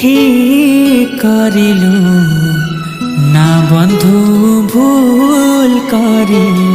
ठीक करिलु ना बंधु भूल करिलु।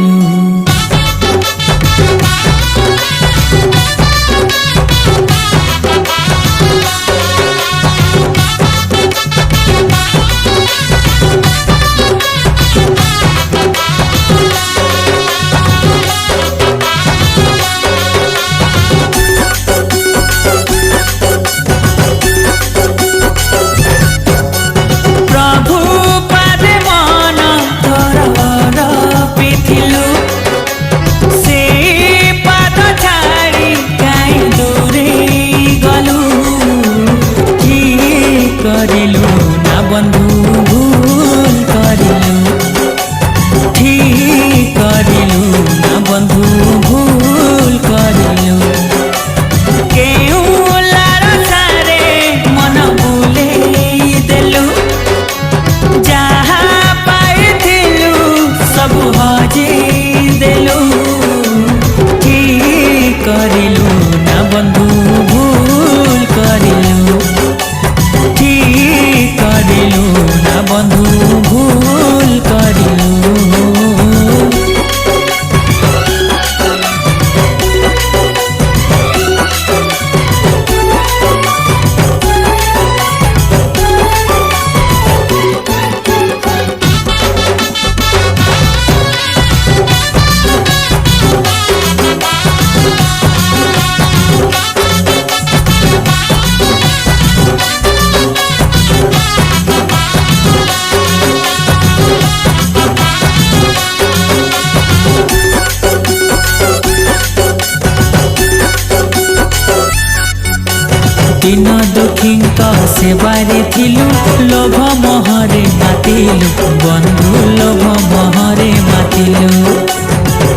दिन दुखींक सेवारे थिलु लोभ महरे मातिलु बंधु लोभ महरे मातिलु।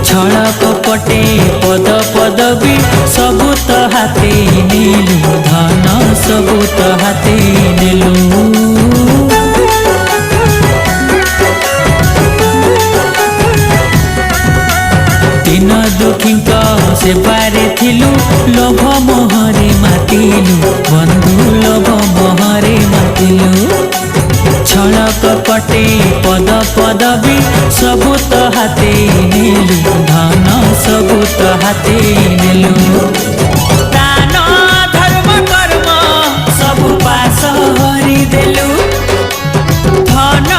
छल कपटे पद पदवी सबु तो हाथे नेलु धन सबु तो हाथे नेलु। दिन दुखींक सेवारे थिलु लोभ महरे मातिलु बंधु लोभ महरे मातिलु। छल कपटे पद पदवी सबु तो हाथे नेलु धन सबु तो हाथे नेलु। दान धर्म कर्म सबु पास हरि देलु धन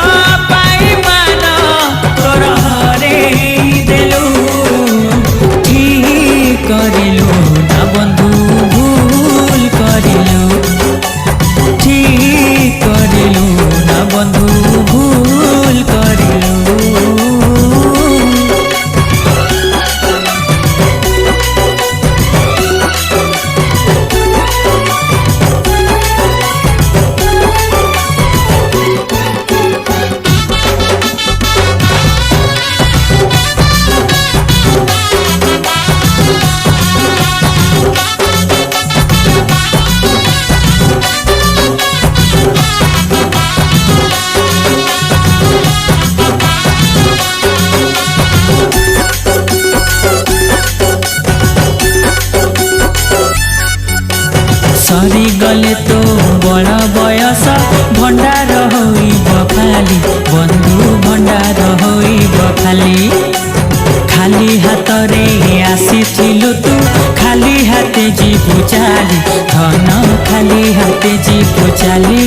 पाई मान तोर हरे देलु। ठीक करिलु ना बंधु भूल करिलु ठीक करिलु ना बंधु भूल करिलु। सरी गले तो बड़ बयस भंडार होइब खाली बंधु भंडार होइब खाली। खाली हाथ रे आसीथिलु तू खाली हाथे जीवु चाली धन खाली हाथे जीवु चाली।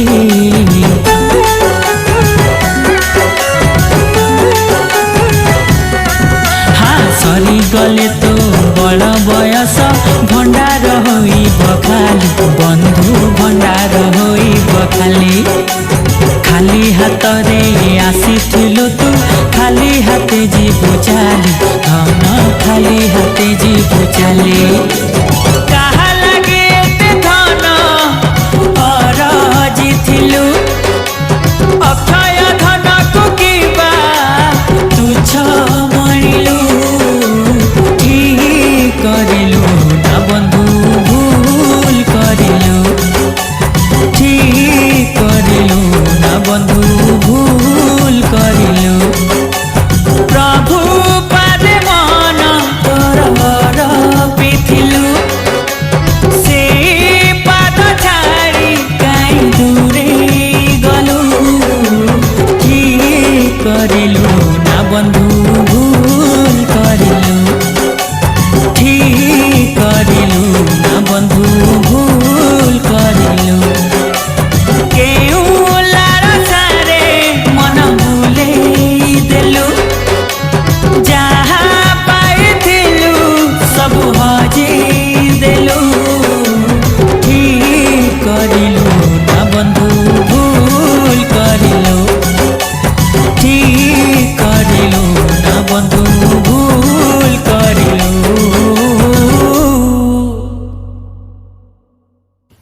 सरी गले तो बड़ बयस भंडार होइब खाली बंधु भंडार होइब खाली। खाली हाथ रे आसीथिलु तू खाली हाथे जीवु चाली धन खाली हाथे जीवु चाली। काहा लागे एते धन अरजिथिलु अक्षय धन को किबा तुच्छ मणिलु। ठीक करिलु ना बंधु भूल करिलु ठीक करिलु ना बंधु भूल करिलु। प्रभु पादे मन तोर पिथिलु बंधु भूल करिलु ठीक